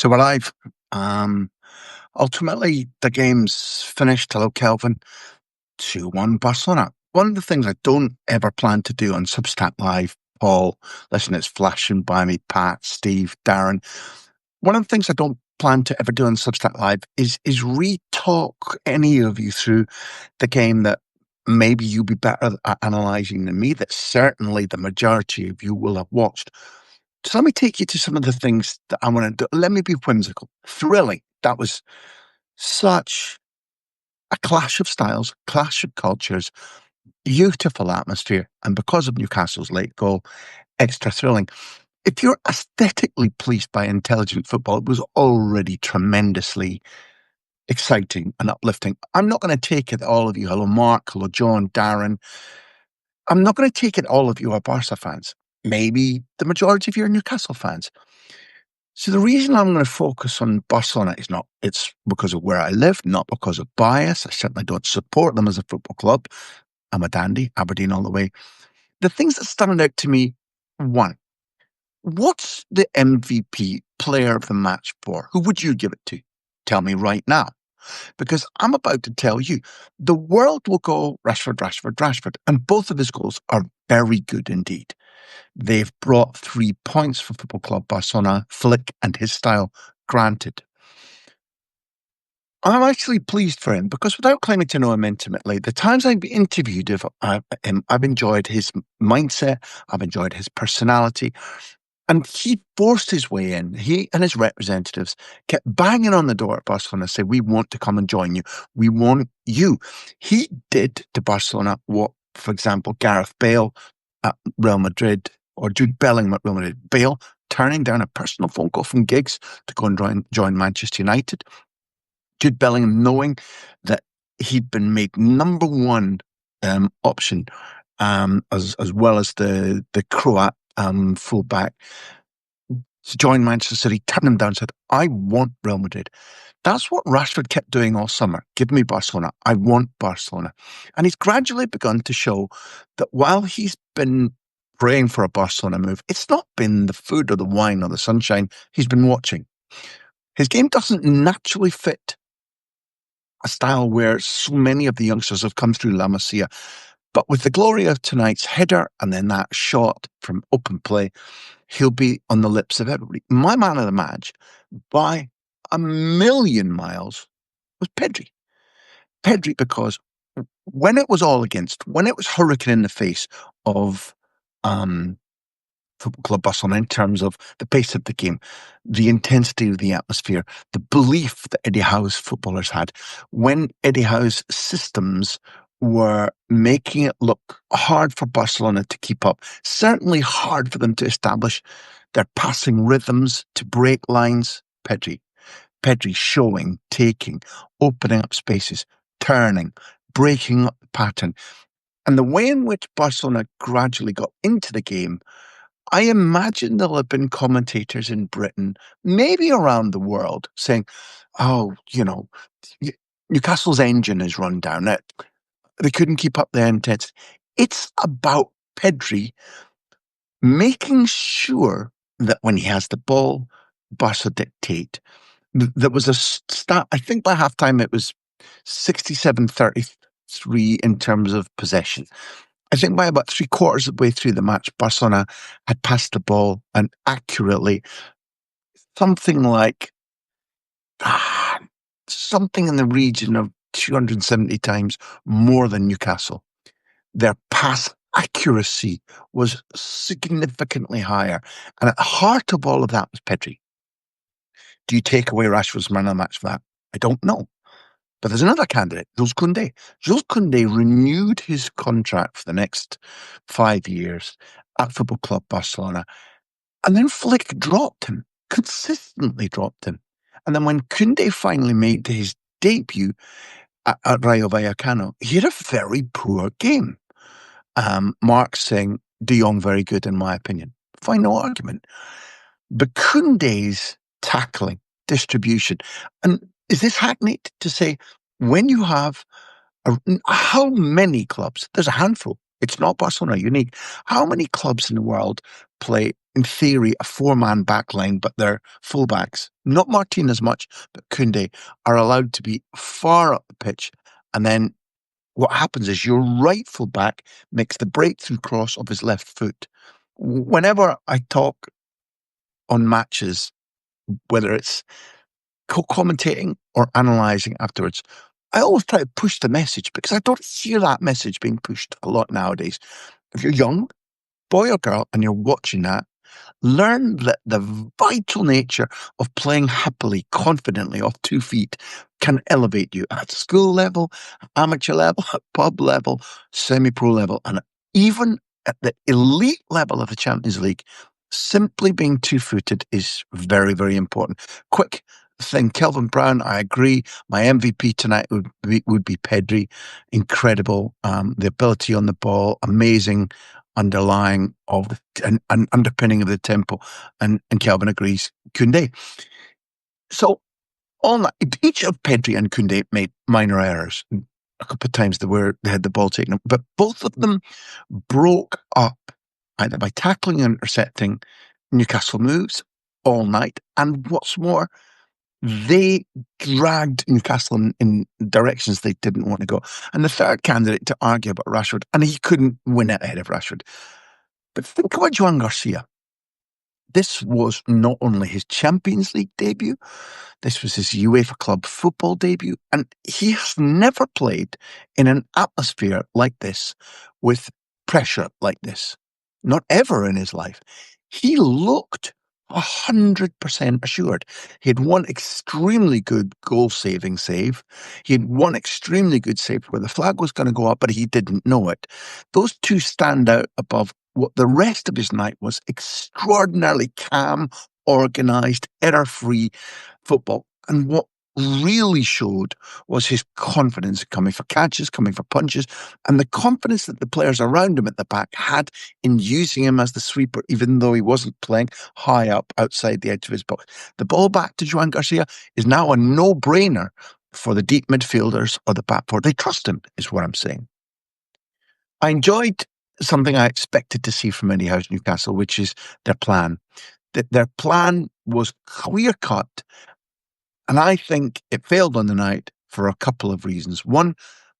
So we're live. Um, Ultimately, the game's finished. Hello, Kelvin. 2-1 Barcelona. One of the things I don't ever plan to do on Substack Live, Paul, listen, it's flashing by me, Pat, Steve, Darren. One of the things I don't plan to ever do on Substack Live is re-talk any of you through the game that maybe you'll be better at analysing than me, that certainly the majority of you will have watched. So let me take you to some of the things that I want to do. Let me be whimsical. Thrilling. That was such a clash of styles, clash of cultures, beautiful atmosphere, and because of Newcastle's late goal, extra thrilling. If you're aesthetically pleased by intelligent football, it was already tremendously exciting and uplifting. I'm not going to take it, all of you. Hello, Mark. Hello, John, Darren. I'm not going to take it, all of you are Barca fans. Maybe the majority of you are Newcastle fans. So the reason I'm going to focus on Barcelona it's because of where I live, not because of bias. I certainly don't support them as a football club. I'm a dandy, Aberdeen all the way. The things that stand out to me, one, what's the MVP player of the match for? Who would you give it to? Tell me right now. Because I'm about to tell you, the world will go Rashford, Rashford, Rashford. And both of his goals are very good indeed. They've brought 3 points for Football Club Barcelona, Flick and his style, granted. I'm actually pleased for him because without claiming to know him intimately, the times I've interviewed him, I've enjoyed his mindset, I've enjoyed his personality, and he forced his way in. He and his representatives kept banging on the door at Barcelona, saying, "We want to come and join you. We want you." He did to Barcelona what, for example, Gareth Bale at Real Madrid or Jude Bellingham at Real Madrid. Bale turning down a personal phone call from Giggs to go and join Manchester United. Jude Bellingham knowing that he'd been made number one option, as well as the Croat fullback, to join Manchester City, turned him down and said, "I want Real Madrid." That's what Rashford kept doing all summer. "Give me Barcelona. I want Barcelona." And he's gradually begun to show that while he's been praying for a Barcelona move, it's not been the food or the wine or the sunshine he's been watching. His game doesn't naturally fit a style where so many of the youngsters have come through La Masia. But with the glory of tonight's header and then that shot from open play, he'll be on the lips of everybody. My man of the match, by a million miles, was Pedri. Pedri, because when it was all against, when it was hurricane in the face of Football Club Barcelona in terms of the pace of the game, the intensity of the atmosphere, the belief that Eddie Howe's footballers had, when Eddie Howe's systems were making it look hard for Barcelona to keep up, certainly hard for them to establish their passing rhythms, to break lines. Pedri showing, taking, opening up spaces, turning, breaking up the pattern. And the way in which Barcelona gradually got into the game, I imagine there'll have been commentators in Britain, maybe around the world, saying, "Oh, Newcastle's engine is run down. They couldn't keep up their intensity." It's about Pedri making sure that when he has the ball, Barca dictate. There was a stat, I think by halftime it was 67-33 in terms of possession. I think by about 3/4 of the way through the match, Barcelona had passed the ball and accurately something like something in the region of 270 times more than Newcastle. Their pass accuracy was significantly higher. And at the heart of all of that was Pedri. Do you take away Rashford's man of the match for that? I don't know. But there's another candidate, Jules Koundé. Jules Koundé renewed his contract for the next 5 years at Football Club Barcelona. And then Flick dropped him, consistently dropped him. And then when Koundé finally made his debut at Rayo Vallecano, he had a very poor game. Mark saying, De Jong very good in my opinion. Fine, no argument. But Koundé's tackling, distribution, and is this hackneyed to say when you have how many clubs? There's a handful It's not Barcelona unique. How many clubs in the world play, in theory, a four-man back line, but their fullbacks, not Martin as much, but Koundé, are allowed to be far up the pitch, and then what happens is your right full back makes the breakthrough cross of his left foot. Whenever I talk on matches, whether it's co-commentating or analysing afterwards, I always try to push the message because I don't hear that message being pushed a lot nowadays. If you're young, boy or girl, and you're watching that, learn that the vital nature of playing happily, confidently off 2 feet can elevate you at school level, amateur level, pub level, semi-pro level, and even at the elite level of the Champions League. Simply being two-footed is very, very important. Quick thing, Kelvin Brown, I agree. My MVP tonight would be Pedri. Incredible. The ability on the ball, amazing underlying of an underpinning of the tempo, and Kelvin agrees. Koundé. So all that, each of Pedri and Koundé made minor errors. A couple of times they had the ball taken, but both of them broke up either by tackling and intercepting Newcastle moves all night, and what's more, they dragged Newcastle in directions they didn't want to go. And the third candidate to argue about Rashford, and he couldn't win it ahead of Rashford. But think about Joan Garcia. This was not only his Champions League debut, this was his UEFA club football debut, and he has never played in an atmosphere like this with pressure like this. Not ever in his life. He looked 100% assured. He had one extremely good goal-saving save. He had one extremely good save where the flag was going to go up, but he didn't know it. Those two stand out above what the rest of his night was: extraordinarily calm, organised, error-free football. And what really showed was his confidence coming for catches, coming for punches, and the confidence that the players around him at the back had in using him as the sweeper, even though he wasn't playing high up outside the edge of his box. The ball back to Joan Garcia is now a no-brainer for the deep midfielders or the back four. They trust him, is what I'm saying. I enjoyed something I expected to see from Eddie Howe's Newcastle, which is their plan. Their plan was clear-cut, and I think it failed on the night for a couple of reasons. One,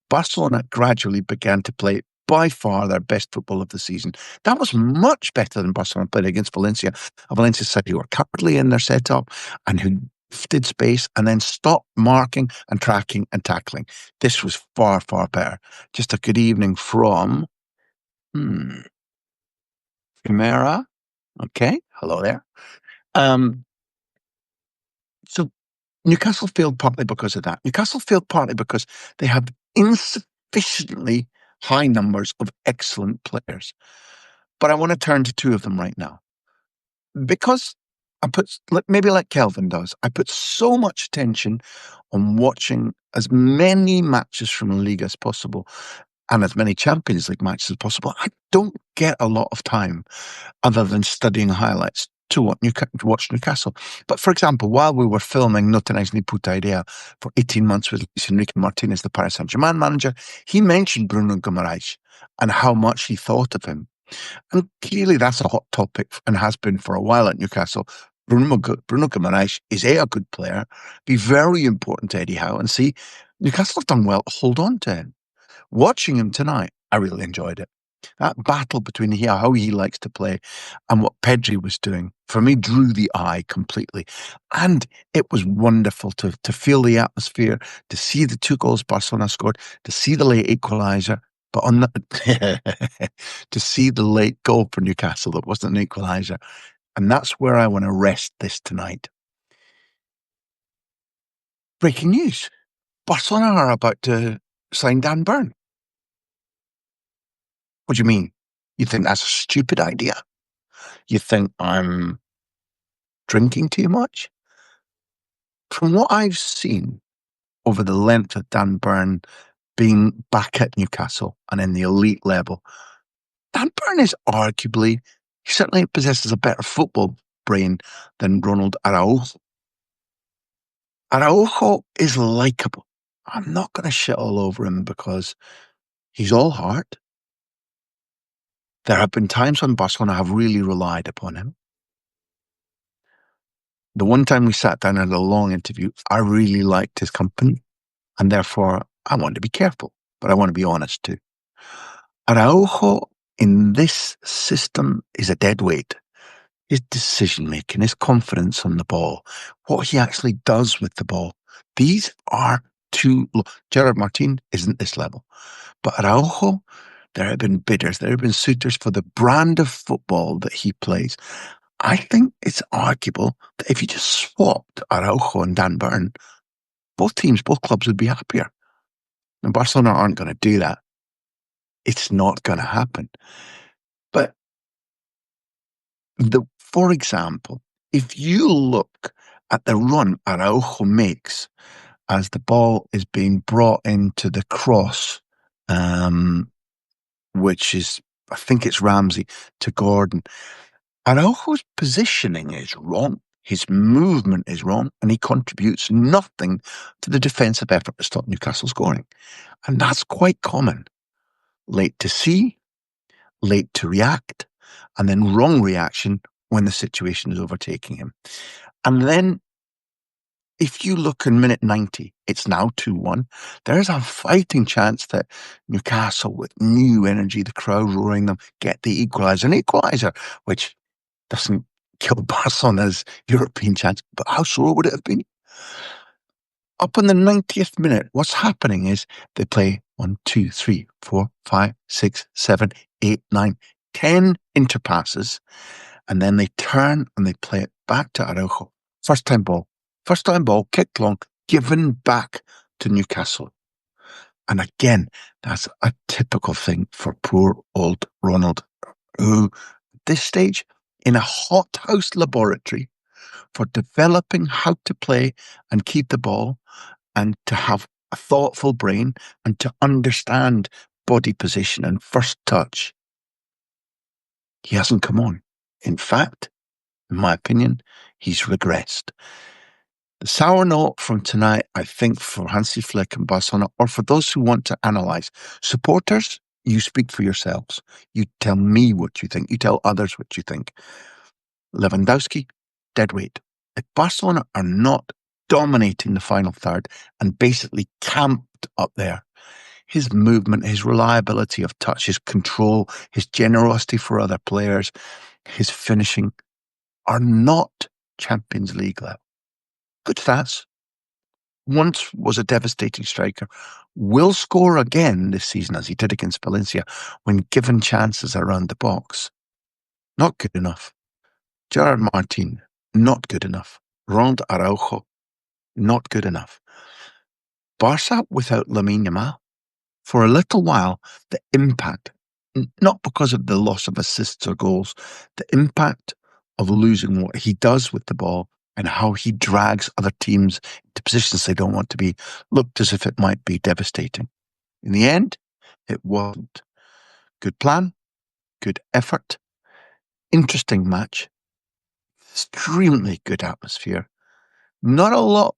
Barcelona gradually began to play by far their best football of the season. That was much better than Barcelona played against Valencia. A Valencia side who were cowardly in their setup and who did space and then stopped marking and tracking and tackling. This was far, far better. Just a good evening from Primera. Okay, hello there. So Newcastle failed partly because of that. Newcastle failed partly because they have insufficiently high numbers of excellent players. But I want to turn to two of them right now. Because maybe like Kelvin does, I put so much attention on watching as many matches from La Liga as possible and as many Champions League matches as possible. I don't get a lot of time other than studying highlights to watch Newcastle. But for example, while we were filming No Tenéis Ni Puta Idea for 18 months with Luis Enrique Martinez, the Paris Saint-Germain manager, he mentioned Bruno Guimaraes and how much he thought of him. And clearly that's a hot topic and has been for a while at Newcastle. Bruno Guimaraes is a good player, be very important to Eddie Howe, and see, Newcastle have done well to hold on to him. Watching him tonight, I really enjoyed it. That battle between how he likes to play and what Pedri was doing, for me, drew the eye completely. And it was wonderful to feel the atmosphere, to see the 2 goals Barcelona scored, to see the late equaliser, but to see the late goal for Newcastle that wasn't an equaliser. And that's where I want to rest this tonight. Breaking news. Barcelona are about to sign Dan Burn. What do you mean? You think that's a stupid idea? You think I'm drinking too much? From what I've seen over the length of Dan Burn being back at Newcastle and in the elite level, Dan Burn is arguably, he certainly possesses a better football brain than Ronald Araujo. Araujo is likeable. I'm not going to shit all over him because he's all heart. There have been times when Barcelona have really relied upon him. The one time we sat down and had a long interview, I really liked his company, and therefore I want to be careful, but I want to be honest too. Araujo in this system is a dead weight. His decision making, his confidence on the ball, what he actually does with the ball, these are too low. Gerard Martin isn't this level. But Araujo, there have been bidders, there have been suitors for the brand of football that he plays. I think it's arguable that if you just swapped Araujo and Dan Burn, both teams, both clubs would be happier. And Barcelona aren't going to do that. It's not going to happen. But for example, if you look at the run Araujo makes as the ball is being brought into the cross, which is, I think it's Ramsey to Gordon, Araujo's positioning is wrong. His movement is wrong, and he contributes nothing to the defensive effort to stop Newcastle scoring. And that's quite common. Late to see, late to react, and then wrong reaction when the situation is overtaking him. And then if you look in minute 90, it's now 2-1. There's a fighting chance that Newcastle, with new energy, the crowd roaring them, get the equaliser, which doesn't kill Barcelona's European chance, but how sore would it have been? Up in the 90th minute, what's happening is they play 1, 2, 3, 4, 5, 6, 7, 8, 9, 10 interpasses, and then they turn and they play it back to Araujo. First time ball, kicked long, given back to Newcastle. And again, that's a typical thing for poor old Ronald, who at this stage, in a hothouse laboratory for developing how to play and keep the ball and to have a thoughtful brain and to understand body position and first touch, he hasn't come on. In fact, in my opinion, he's regressed. The sour note from tonight, I think, for Hansi Flick and Barcelona, or for those who want to analyse, supporters, you speak for yourselves. You tell me what you think. You tell others what you think. Lewandowski, dead weight. If Barcelona are not dominating the final third and basically camped up there, his movement, his reliability of touch, his control, his generosity for other players, his finishing are not Champions League level. Good stats. Once was a devastating striker. Will score again this season as he did against Valencia when given chances around the box. Not good enough. Gerard Martin, not good enough. Ronald Araujo, not good enough. Barca without Lamine Yamal, for a little while, the impact, not because of the loss of assists or goals, the impact of losing what he does with the ball and how he drags other teams into positions they don't want to be, looked as if it might be devastating. In the end, it wasn't. Good plan, good effort, interesting match, extremely good atmosphere. Not a lot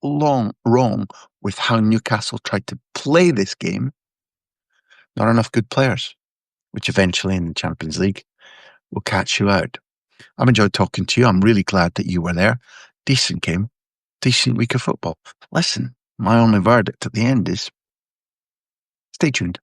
wrong with how Newcastle tried to play this game. Not enough good players, which eventually in the Champions League will catch you out. I've enjoyed talking to you. I'm really glad that you were there. Decent game, decent week of football. Listen, my only verdict at the end is stay tuned.